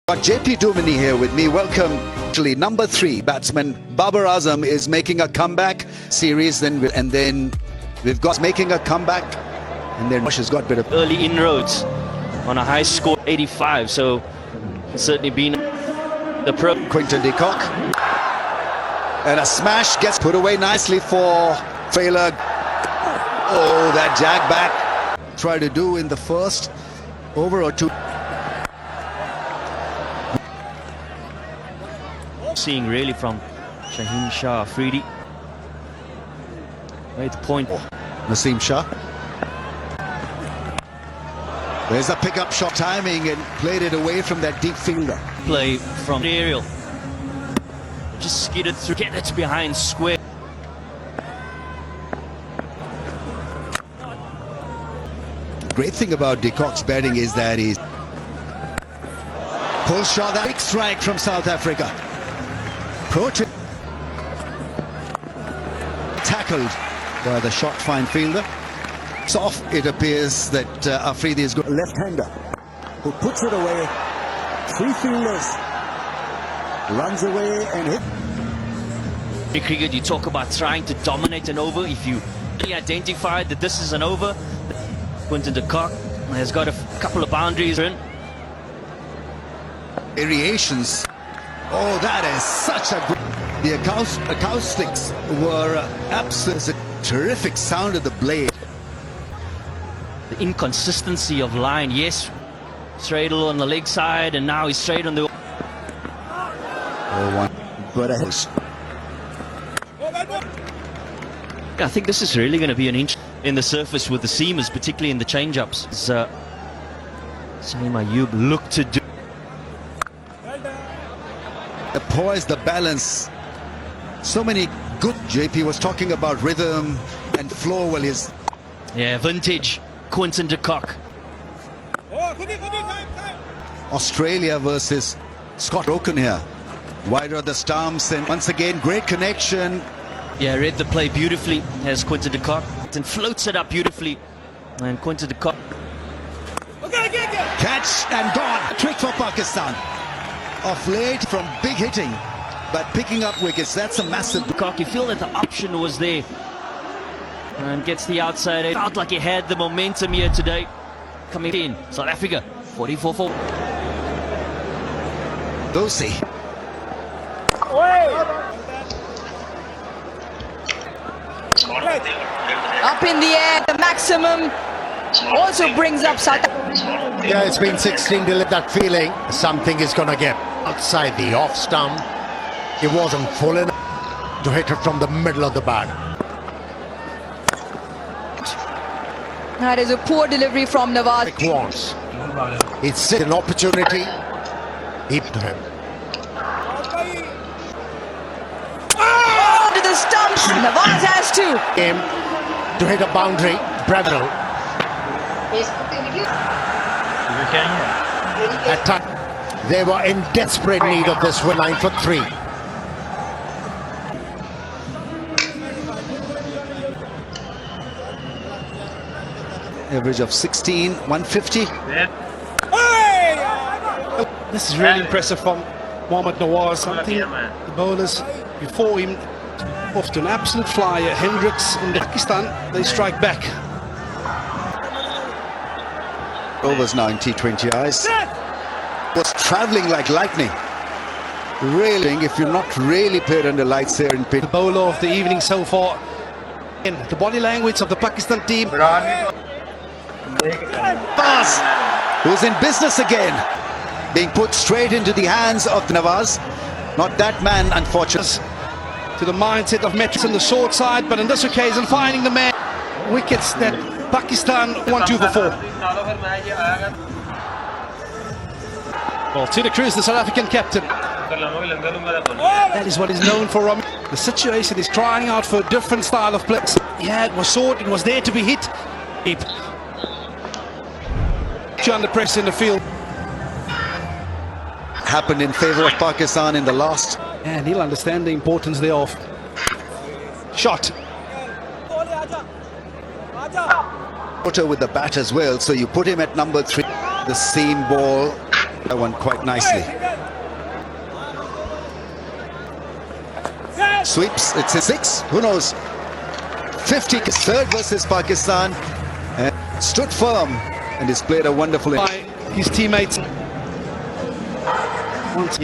Got JP Dumini here with me. Welcome. Actually, number 3 batsman Babar Azam is making a comeback series. And then we've got making a comeback. And then Rush has got a bit of early inroads on a high score, 85. So it's certainly been the pro. Quinton de Kock. And a smash gets put away nicely for Failer. Oh, that jag back. Try to do in the first over or two. Seeing really from Shaheen Shah Afridi. Made the point. Naseem Shah. There's a pickup shot timing and played it away from that deep fielder. Play from aerial. Just skidded through, get it behind square. Great thing about de Kock's batting is that he's pull shot, that big strike from South Africa. Tackled by the shot fine fielder. It's off. It appears that Afridi is good. Left-hander who puts it away. 3 fielders. Runs away and hit. In cricket, you talk about trying to dominate an over. If you really identify that this is an over, Quinton de Kock has got a couple of boundaries in. Variations. Oh, that is such a good. The acoustics were absolutely terrific sound of the blade. The inconsistency of line. Yes, Stradle on the leg side, and now he's straight on the. Oh, one. But I think this is really going to be an inch in the surface with the seamers, particularly in the change-ups. Salim Ayub look to do. The poise, the balance. So many good. JP was talking about rhythm and flow. Well, his. Yeah, vintage Quinton de Kock. Australia versus Scott broken here. Wider are the stumps, and once again, great connection. Yeah, read the play beautifully as Quinton de Kock and floats it up beautifully. And Quinton de Kock. Catch and gone. A trick for Pakistan. Off late from big hitting, but picking up wickets. That's a massive. De Kock, you feel that the option was there. And gets the outside edge. Felt like he had the momentum here today. Coming in. South Africa, 44-4. Dosi. Up in the air, the maximum also brings up South Africa. Yeah, it's been 16 to let that feeling. Something is going to get outside the off stump. It wasn't full enough to hit it from the middle of the bag. That is a poor delivery from Nawaz. Wants. It's an opportunity. Hit to him. Oh, to the stumps. Nawaz has to. Game to hit a boundary. Breville. At time, they were in desperate need of this win. 9 for 3. Average of 16, 150. This is really impressive from Mohammad Nawaz. I think the bowlers before him off to an absolute flyer. Hendricks in Pakistan, they strike back. Overs now in T20 eyes. Was travelling like lightning. Railing if you're not really paid under lights here in pit. The bowler of the evening so far. In the body language of the Pakistan team. Pass, who's in business again, being put straight into the hands of Nawaz. Not that man, unfortunately. To the mindset of Metrics on the short side, but in this occasion finding the man. Wickets that Pakistan 1-2 for 4. Well, to the crease, the South African captain. That is what he's known for. The situation is crying out for a different style of play. Yeah, it was short, it was there to be hit. Under press in the field. Happened in favour of Pakistan in the last. And he'll understand the importance thereof. Shot. With the bat as well, so you put him at number 3. The seam ball That one quite nicely. Sweeps, it's a 6, who knows? 50, third versus Pakistan. And stood firm and displayed a wonderful... By his teammates. He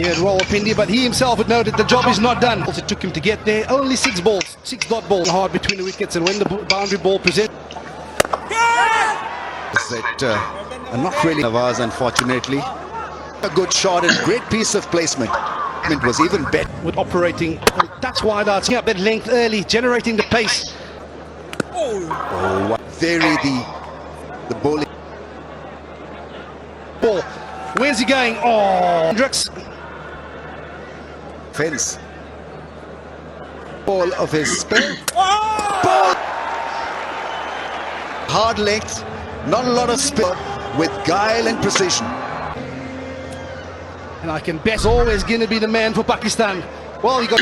had Rawalpindi, but he himself had noted the job is not done. It took him to get there. Only 6 balls, 6 dot balls hard between the wickets, and when the boundary ball presents... That are not really Nawaz, unfortunately. A good shot and great piece of placement. It was even better. With operating, that's why that's up that length early, generating the pace. Oh, what vary the bowling. Ball. Where's he going? Oh, Hendricks. Fence. Ball of his spin. Ball. Hard length, not a lot of spin, with guile and precision. And I can bet always going to be the man for Pakistan. Well, he got...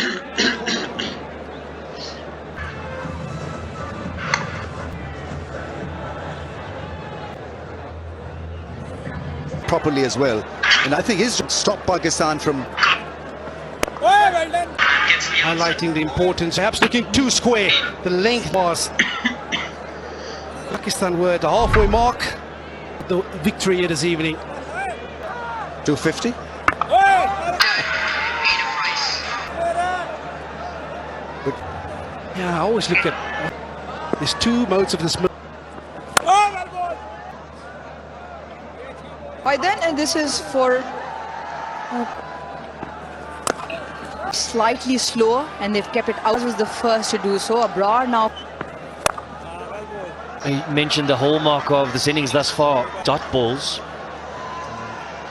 Properly as well, and I think he's stopped Pakistan from highlighting the importance, perhaps looking too square. The length was... Pakistan were at the halfway mark. The victory here this evening. 250. Yeah, I always look at... There's 2 modes of this... By then, and this is for slightly slower, and they've kept it out. Was the first to do so. Abrar now. He mentioned the hallmark of this innings thus far, dot balls.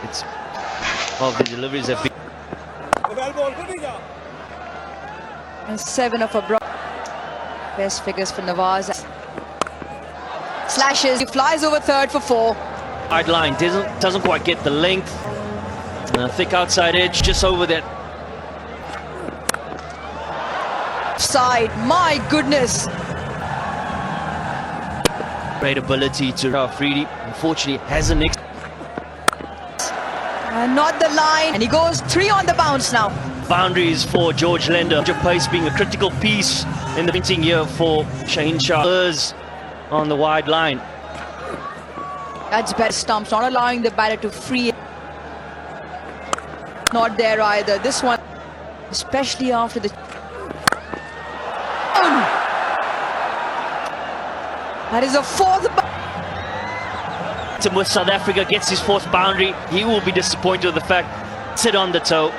It's of the deliveries have been. And 7 of Abrar. Best figures for Nawaz. Slashes. He flies over third for 4. Side line doesn't quite get the length. Thick outside edge, just over that. Side. My goodness. Great ability to Afridi. Unfortunately, hasn't. And not the line. And he goes 3 on the bounce now. Boundaries for George Lender. Pace being a critical piece in the painting here for Shaheen Shah. On the wide line. That's better stumps, not allowing the batter to free. Not there either. This one, especially after the... That is a 4th. With South Africa gets his 4th boundary, he will be disappointed with the fact sit on the toe.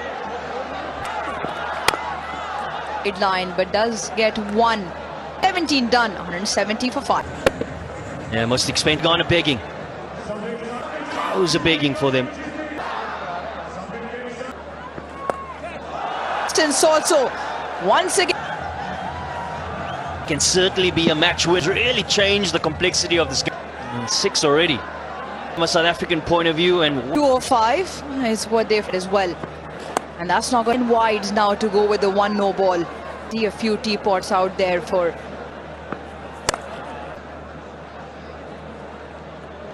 Line, but does get 1. 17 done, 170 for 5. Yeah, most expensive gone a begging. Those are begging for them. Also, once again. Can certainly be a match which really changed the complexity of this game. And 6 already. From a South African point of view, and 205 is what they've as well. And that's not going wide now to go with the 1 no ball. See a few teapots out there for...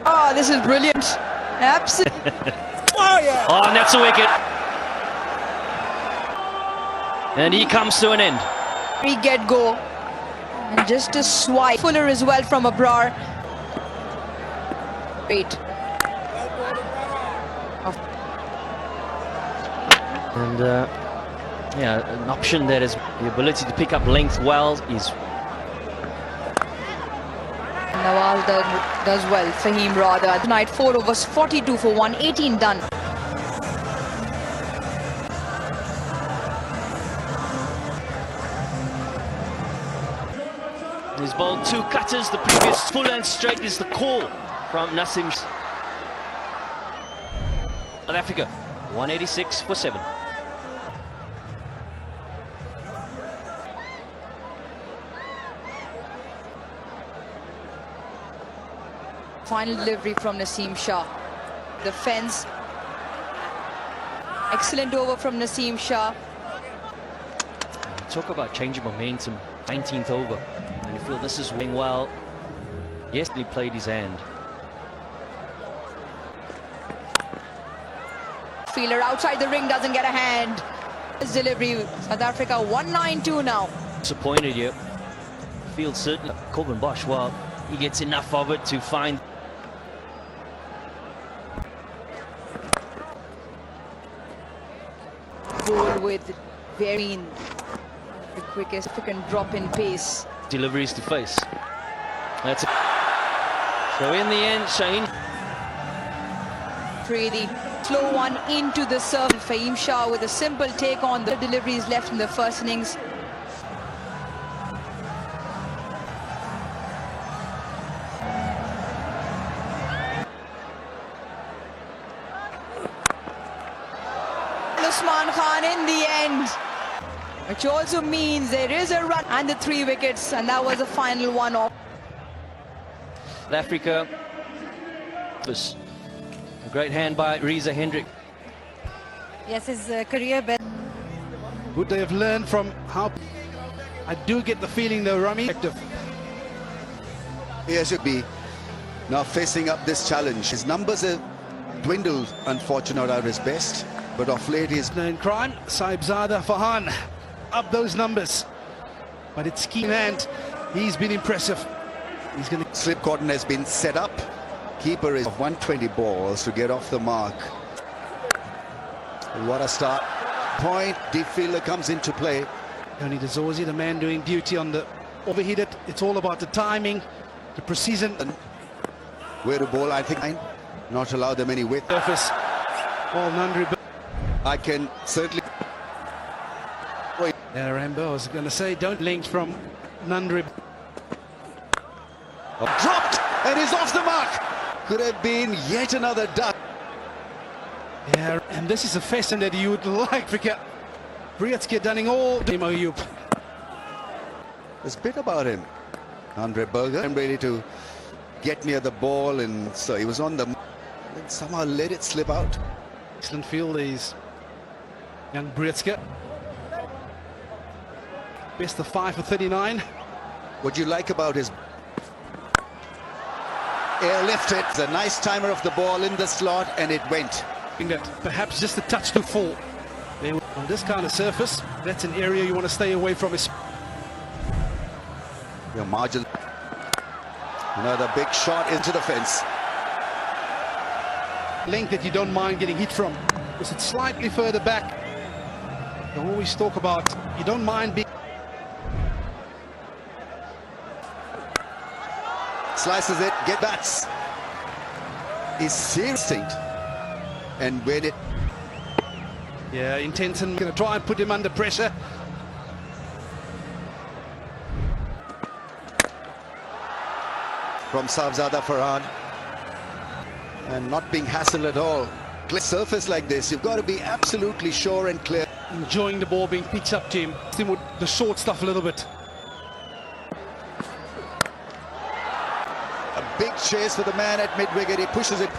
Oh, this is brilliant. Absolutely. Oh, and that's a wicket. And he comes to an end. Get go. And just a swipe. Fuller as well from Abrar. Wait. And yeah, an option that is the ability to pick up length well is. Nawaz does well. Fahim rather. Tonight 4 overs, 42 for 118 done. He's bowled 2 cutters. The previous full and straight is the call from Nasim. South Africa 186 for 7. Final delivery from Nasim Shah. The fence. Excellent over from Nasim Shah. Talk about changing momentum. 19th over. And you feel this is going well. Yes, he played his hand. fielder outside the ring, doesn't get a hand. His delivery, South Africa 1-9-2 now. Disappointed here. Feels certain. Corbin Bosch, well, he gets enough of it to find. Goal with very the quickest freaking drop in pace. Deliveries to face. That's it. So in the end, Shaheen. The slow one into the serve. Fahim Shah with a simple take on the deliveries left in the first innings. Usman Khan in the end, which also means there is a run and the 3 wickets, and that was the final one off. South Africa. This a great hand by Reza Hendrick. Yes, his career best. Would they have learned from how? I do get the feeling though, Rami. He should be now facing up this challenge. His numbers have dwindled, unfortunately, not at his best. But off late he's In crime, Saibzada Farhan up those numbers. But it's keen hand. He's been impressive. He's going to slip cordon has been set up. Keeper is 120 balls to get off the mark. What a start. Point, deep fielder comes into play. Only Dazorzi, the man doing duty on the overheated. It's all about the timing, the precision. And where to bowl, I think, not allow them any width. Surface. All Nandri. I can certainly. Yeah, Rambo, I was going to say, don't link from Nandri. Dropped and is off the mark. Could have been yet another duck. Yeah, and this is a fashion that you would like because Briatske dunning all the Ayub. There's a bit about him. Andre Berger, I'm ready to get near the ball, and so he was on the and somehow let it slip out. Excellent field is young Briatske. Best of 5 for 39. What you like about his airlifted, it's a nice timer of the ball in the slot, and it went. That perhaps just a touch too full. On this kind of surface, that's an area you want to stay away from. Your margin. Another big shot into the fence. Length that you don't mind getting hit from, because it's slightly further back. You always talk about you don't mind being. Slices it, get bats. He's serious. And when it. Yeah, intense and going to try and put him under pressure. From Saibzada Farhan. And not being hassled at all. Clear surface like this, you've got to be absolutely sure and clear. Enjoying the ball being pitched up to him. Him with the short stuff a little bit. A big chase for the man at mid-wicket. He pushes it.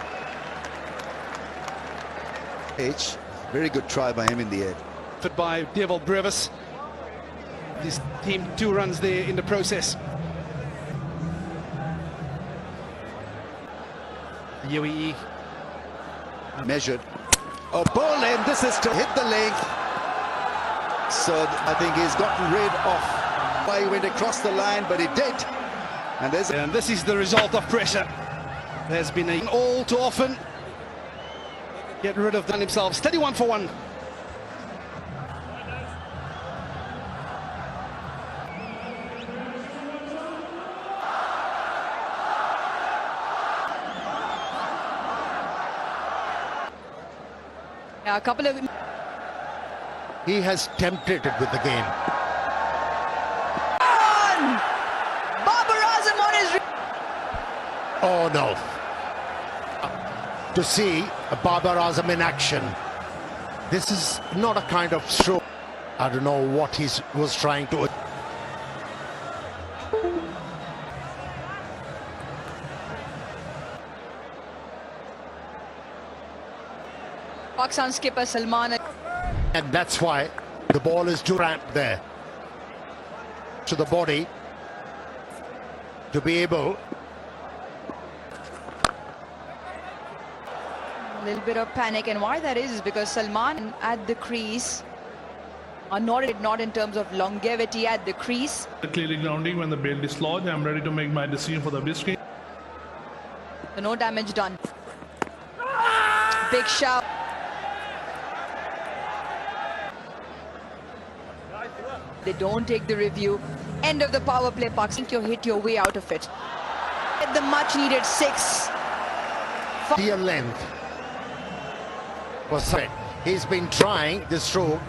Very good try by him in the air. Fit by Deval Brevis. His team 2 runs there in the process. The UAE measured. Oh, ball in. This is to hit the length. So I think he's gotten rid of why he went across the line, but he did. And this is the result of pressure. There's been an all too often. Get rid of themselves. Steady 1 for 1. Yeah, a couple of. He has tempted it with the game. Babar Azam on his. Oh no. To see a Babar Azam in action. This is not a kind of stroke. I don't know what he was trying to. Pakistan skipper Salman. And that's why the ball is too ramped there. To the body. To be able. A little bit of panic, and why that is because Salman at the crease are not in terms of longevity at the crease. Clearly grounding when the bail dislodged. I'm ready to make my decision for the biscuit. So no damage done. Big shout. They don't take the review. End of the power play, Pak. I think you hit your way out of it. Get the much needed 6. Dear length was set. He's been trying this stroke.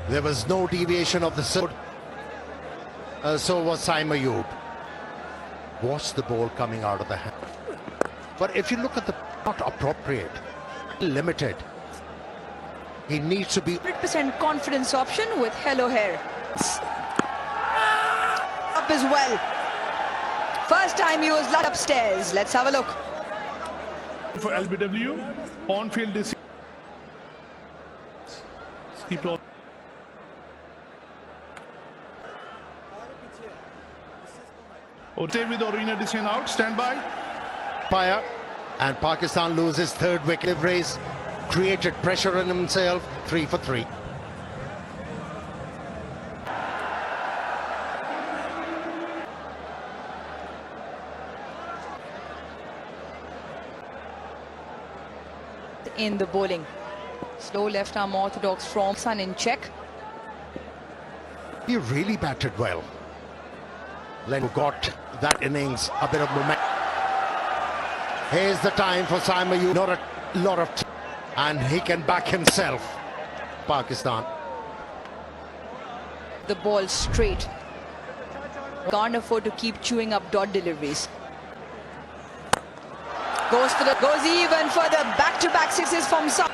There was no deviation of the sword. So was Saim Ayub. Watch the ball coming out of the hand. But if you look at the not appropriate, limited. He needs to be 100% confidence option with Hello Hair. Up as well. First time he was let upstairs. Let's have a look. For LBW, on-field decision. Stay with the arena decision out. Stand by. fire, and Pakistan loses third wicket. Race created pressure on himself. 3 for 3. In the bowling, slow left arm orthodox from Sun in check. He really batted well. Len got that innings a bit of momentum. Here's the time for Saim Ayub. Not a lot of and he can back himself. Pakistan. The ball straight. Can't afford to keep chewing up dot deliveries. Goes even for the back-to-back sixes from Sun.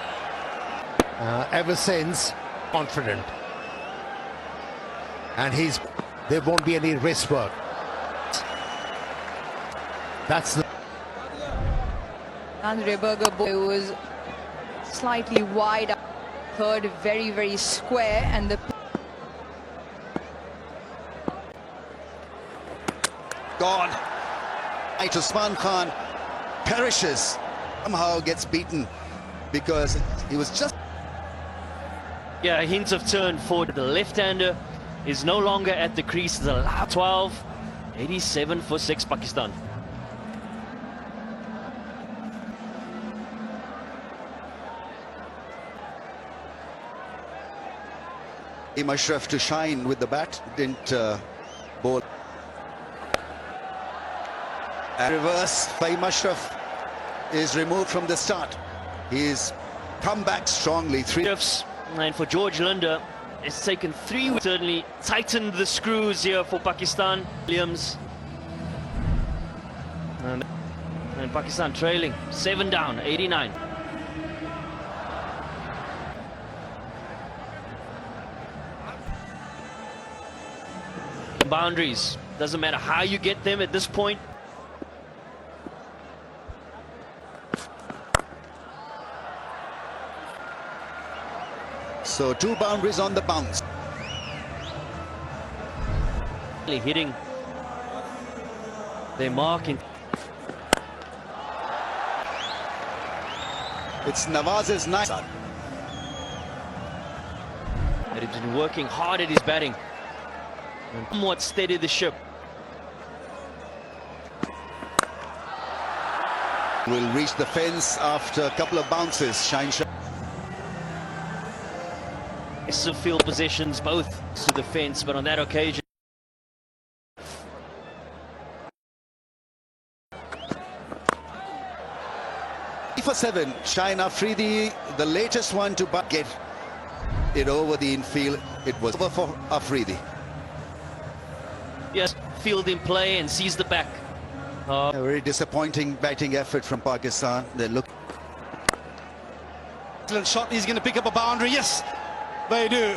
Ever since, confident. And there won't be any wrist work. That's the And Reberger was slightly wide. Third, very, very square, and the Gone. Usman Khan perishes, somehow gets beaten because he was just... Yeah, a hint of turn forward. The left-hander is no longer at the crease. The 12, 87 for 6 Pakistan. Ashraf to shine with the bat, didn't bowl. And reverse, Ashraf is removed from the start. He's come back strongly. 3. And for George Linder, it's taken 3 weeks. Certainly tightened the screws here for Pakistan. Williams. And Pakistan trailing 7 down, 89. Boundaries, doesn't matter how you get them at this point. So 2 boundaries on the bounce. Hitting their mark in. It's Nawaz's nice. That he's been working hard at his batting and somewhat steady the ship. Will reach the fence after a couple of bounces. Shine. Field possessions both to the fence, but on that occasion. For 7, Shine Afridi, the latest one to get it over the infield. It was over for Afridi. Yes, field in play and sees the back. A very disappointing batting effort from Pakistan. They look. Excellent shot. He's going to pick up a boundary. Yes, they do.